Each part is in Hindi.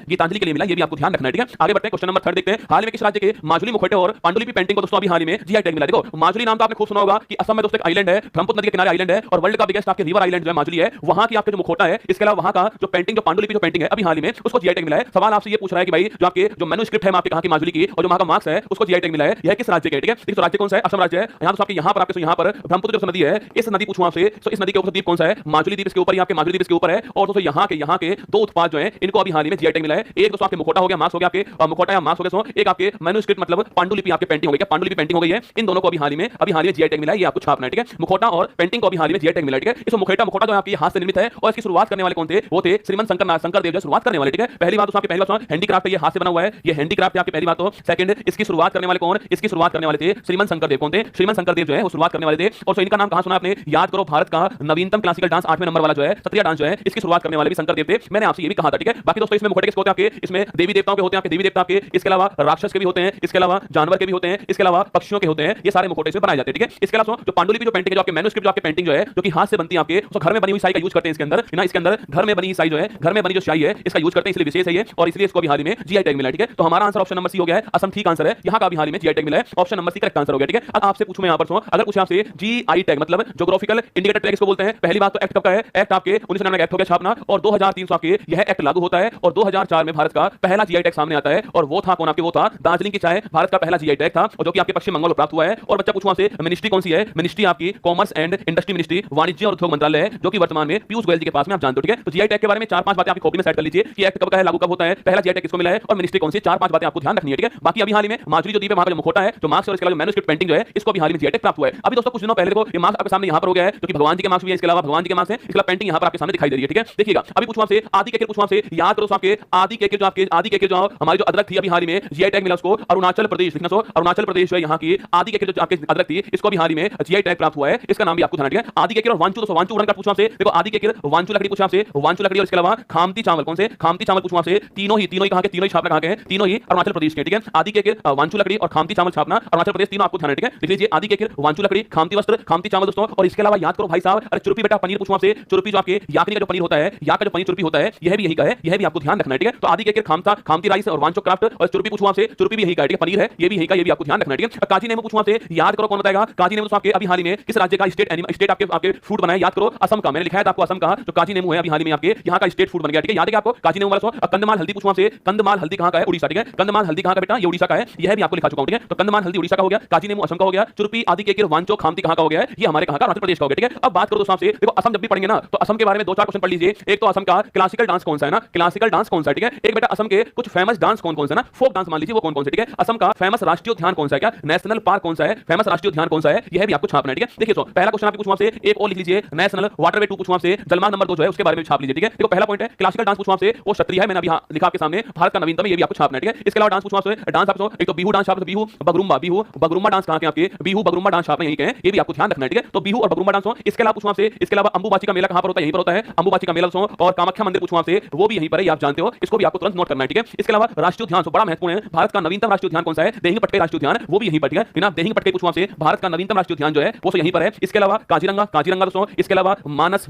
गीतांजलि के लिए मिला, ये भी आपको ध्यान रखना है। ठीक है, आगे बढ़ते हैं, क्वेश्चन नंबर 3 देखते हैं। हाल में किस राज्य के माजुली, मुखौटे और पांडुलिपि पेंटिंग को दोस्तों अभी हाल ही में जीआई टैग मिला। देखो माजुली नाम तो आपने खूब सुना होगा कि असम में दोस्तों एक आइलैंड है, ब्रह्मपुत्र नदी के किनारे आइलैंड है और वर्ल्ड का बिगेस्ट आपके रिवर आइलैंड जो है माजुली है, वहां की आपके जो मुखौटा है, इसके अलावा वहां का जो पेंटिंग, जो पांडुलिपि जो पेंटिंग है अभी हाल ही में उसको जीआई टैग मिला है। सवाल आपसे ये पूछ रहा है कि भाई जो आपके जो मैन्युस्क्रिप्ट है आपके कहां की माजुली की और जो वहां का मार्क्स है उसको जीआई टैग मिला है, यह किस राज्य के? ठीक है, तो राज्य कौन सा है? असम राज्य है। यहां तो आपके यहां पर आपके यहां पर ब्रह्मपुत्र जो नदी है, इस नदी पूछूं आपसे, तो इस नदी के ऊपर द्वीप कौन सा है? माजुली द्वीप इसके ऊपर, यहां पे माजुली द्वीप इसके ऊपर है। और दोस्तों यहां के दो उत्पाद जो है इनको अभी हाल ही में जीआई टैग मिला है। एक दोस्तों आपके मुखौटा हो गया, मार्क्स हो गया आपके मुखौटा या मार्क्स हो गया, एक आपके मैन्युस्क्रिप्ट मतलब पांडुलिपि आपके पेंटिंग हो गई, क्या पांडुलिपि पेंटिंग हो गई है। इन दोनों को अभी हाल ही में जीआई टैग मिला है, ये आपको छापना है। ठीक है, मुखौटा और पेंटिंग को अभी हाल ही में जीआई टैग मिला है। ठीक है, इस मुखौटा जो आपके हाथ से निर्मित है और इसकी शुरुआत करने वाले कौन थे? वो थे श्रीमंत शंकर देव जो शुरुआत करने वाले। ठीक है, पहली बात तो आपके पहली बात हैंडीक्राफ्ट है, ये हाथ से बना हुआ है, ये हैंडीक्राफ्ट है आपकी पहली बात। तो सेकंड, इसकी शुरुआत करने वाले कौन? इसकी शुरुआत करने वाले थे श्रीमंत शंकर देव। कौन थे? श्रीमंत शंकर देव जो है वो शुरुआत करने वाले थे। और तो इनका नाम कहां सुना आपने? याद करो, भारत का नवीनतम क्लासिकल डांस 8वें नंबर वाला जो है सत्रिया डांस जो है, इसकी शुरुआत करने वाले भी शंकर देव थे। मैंने आपसे ये भी कहा था। ठीक है, बाकी दोस्तों इसमें मुखौटे किसके होते हैं आपके? इसमें देवी देवताओं के होते हैं आपके, देवी देवता के, इसके अलावा राक्षस के भी होते हैं, इसके अलावा जानवर के भी होते हैं, इसके अलावा पक्षियों के होते हैं, ये सारे मुखौटे इसमें बनाए जाते हैं। ठीक है, इसके अलावा जो पांडुलिपि जो पेंटिंग है, जो आपके मैन्युस्क्रिप्ट जो आपके पेंटिंग जो है, जो कि हाथ से बनती है आपके, उसको घर में बनी हुई स्याही का यूज करते हैं इसके अंदर ना, इसके अंदर घर में बनी स्याही जो है, घर में बनी जो स्याही है इसका यूज करते हैं, इसलिए विशेष है ये और इसलिए इसको भी हाल ही में जीआई टैग मिला है। ठीक है, तो हमारा आंसर ऑप्शन नंबर सी हो गया है, असम ठीक आंसर है, यहां का भी हाल ही में जीआई टैग मिला है, option number C correct answer हो गया। ठीक है, अब आपसे पूछूं मैं यहां पर अगर पूछे आपसे जीआई टैग मतलब ज्योग्राफिकल इंडिकेटर टैग इसको बोलते हैं। पहली बात तो एक्ट कब का है? एक्ट आपके 1999 एक्ट हो गया छापना और 2003 से आपके यह एक्ट लागू होता है और 2004 में भारत का पहला जीआई टैग सामने आता है और वो था कौन आपके? वो था दार्जिलिंग की चाय, भारत का पहला जीआई टैग था और जो कि आपके पश्चिम बंगाल को प्राप्त हुआ है। और बच्चा पूछूं आपसे मिनिस्ट्री कौन सी है? मिनिस्ट्री आपकी कॉमर्स एंड इंडस्ट्री मिनिस्ट्री, वाणिज्य और उद्योग मंत्रालय है, जो कि वर्तमान में पीयूष गोयल जी के पास में, आप जानते हो। ठीक है, तो जीआई टैग के बारे में 4-5 बातें आपकी कॉपी में सेट कर लीजिए कि एक्ट कब का है, लागू कब होता है, पहला जीआई टैग किसको मिला है और मिनिस्ट्री कौन सी, 4-5 बातें आपको ध्यान रखनी है। ठीक है, बाकी अभी हाल ही में माजुली जो द्वीप है वहां का जो मुखौटा है, जो मार्क्स और इसके अलावा मैन्युस्क्रिप्ट पेंटिंग जो है, इसको भी हाल ही में जीआई टैग प्राप्त हुआ है। अभी दोस्तों कुछ दिनों पहले देखो ये मार्क्स आपके सामने यहां पर हो गया है, जो कि भगवान जी के मार्क्स भी है, इसके अलावा भगवान जी के मार्क्स है, इसके अलावा पेंटिंग यहां पर आपके सामने दिखाई दे रही है। ठीक है, देखिएगा अभी पूछूं आपसे आदि के पूछूं आपसे, याद करो आपके आदि के जो आपके आदि के जो हमारी जो अदरक थी अभी हाल ही में जीआई टैग मिला उसको अरुणाचल प्रदेश, लिखना सो अरुणाचल प्रदेश है, यहाँ की आदि के जो आपके अदरक थी इसको भी हाल ही में जीआई टैग प्राप्त हुआ है, इसका नाम भी आपको ध्यान रखना है। आदि के और वांचू, तो वांचू उड़न का पूछूं आपसे, देखो आदि के वांचू लकड़ी पूछूं आपसे, वांचू लकड़ी और इसके अलावा खामती चावल, कौन से? खामती चावल पूछूं आपसे, तीनों ही कहां के? तीनों ही छापना कहां के हैं? तीनों ही अरुणाचल प्रदेश के। ठीक है, आदि के वांचू लकड़ी और खामती चावल छापना अरुणाचल प्रदेश, तीनों आपको ध्यान रखना है। लिख लीजिए आदि के वांचू लकड़ी, खामती वस्त्र, खामती चावल दोस्तों। और इसके अलावा याद करो भाई साहब, अरे चुरपी बेटा पनीर पूछूं आपसे, चुरपी जो आपके याकनी का जो पनीर होता है, या का जो पनीर चुरपी होता है, यह भी यही का है, यह भी आपको ध्यान रखना है। ठीक है, तो आदि के खामती राइस और वांचो क्राफ्ट और चुरपी पूछूं आपसे, चुरपी भी यही का है। ठीक है, पनीर है, ये भी यही का, ये भी आपको ध्यान रखना है। ठीक है, काजी नेमू पूछूं आपसे, याद करो कौन बताएगा? काजी नेमू आपके अभी हाल ही में किस राज्य का स्टेट आपके फूड बना है? याद करो असम का, मैंने लिखा है आपको असम का जो काजी नेमू है अभी हाल ही में आपके यहाँ का स्टेट फूड बन गया। ठीक है, याद है आपको काजी नेमू वाला। कंदमाल हल्दी पूछूं आपसे, कंदमाल हल्दी कहां का है? उड़ीसा। ठीक है, कंदमाल हल्दी कहां का बेटा? ये उड़ीसा का है, यह भी आपको लिखा चुका हूं। ठीक है, तो कंदमाल हल्दी उड़ीसा का हो गया, काजी नेमू असम का हो गया, चुरपी आदि के वांचो खामती कहां का हो गया है? ये हमारे कहां का? अरुणाचल प्रदेश का हो गया। ठीक है, अब बात करो दोस्तों आपसे, देखो असम जब भी पढ़ेंगे ना तो असम के बारे में 2-4 क्वेश्चन पढ़ लीजिए। एक तो असम का क्लासिकल डांस कौन सा है ना, क्लासिकल डांस कौन सा है? ठीक है, एक बेटा असम के कुछ फेमस डांस कौन कौन सा है ना, फोक डांस मान लीजिए, वो कौन कौन से? ठीक है, असम का फेमस राष्ट्रीय उद्यान कौन सा है? क्या नेशनल पार्क कौन सा है? फेमस राष्ट्रीय उद्यान कौन सा है? यह भी आपको छापना है। ठीक है, देखिए तो पहला क्वेश्चन आपको पूछूं आपसे, एक और लिख लीजिए नेशनल वाटरवे 2 पूछूं आपसे, जलमार्ग नंबर 2 जो है उसके बारे में छाप लीजिए। ठीक है, देखो पहला पॉइंट है क्लासिकल डांस पूछूं आपसे, वो क्षत्रिय है, मैंने अभी लिखा आपके सामने, भारत का नवीनतम है, ये भी आपको छापना है। ठीक है, इसके अलावा डांस पूछूं आपसे, डांस आपको एक तो बिहू डांस छाप, बिहू बगरुम्बा डांस कहां के आपके? बिहू बगरुम्बा डांस छापना यही के हैं, ये भी आपको ध्यान रखना है। ठीक है, तो बिहू और बगरुम्बा डांस हो। इसके अलावा पूछूं आपसे, इसके अलावा अंबुबाची का मेला कहां पर होता है? यहीं पर होता है, अंबुबाची का मेला और कामाख्या मंदिर पूछूं आपसे, वो भी यहीं पर है, ये आप जानते हो, इसको भी आपको तुरंत नोट करना है। ठीक है, इसके अलावा राष्ट्रीय उद्यान बड़ा महत्वपूर्ण है, भारत का नवीनतम राष्ट्रीय उद्यान कौन सा है? देहिंग पटकाई राष्ट्रीय उद्यान, वो भी यहीं पर। ठीक है, बिना देहिंग पटकाई पूछूं आपसे, भारत का नवीनतम राष्ट्रीय उद्यान जो है वो यहीं पर है। इसके अलावा काजीरंगा दोस्तों, इसके अलावा मानस,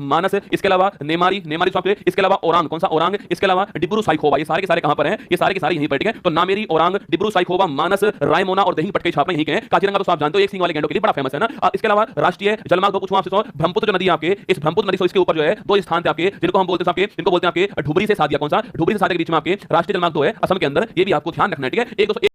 इसके अलावा नेमारी दोस्तों, इसके अलावा ओरांग, कौन सा ओरांग? इसके अलावा डिब्रू साइखोवा, ये सारे के सारे कहां पर हैं? ये सारे के सारे यहीं पर। ठीक है, तो नामेरी, ओरांग, डिब्रू साइखोवा, मानस, रायमोना और देहिंग पटकाई छापना यहीं के हैं। काजीरंगा तो आप जानते हो एक सिंग वाले गैंडों के लिए बड़ा फेमस है ना। इसके अलावा राष्ट्रीय जलमार्ग 2 पूछूं आपसे, ब्रह्मपुत्र नदी आपके, इस ब्रह्मपुत्र नदी इसके ऊपर जो है 2 स्थान थे आपके, जिनको हम बोलते हैं आपके ढुबरी से सादिया, कौन सा? ढुबरी से सादिया के बीच में आपके राष्ट्रीय जलमार्ग 2 है असम के अंदर, ये भी आपको ध्यान रखना है। ठीक है, एक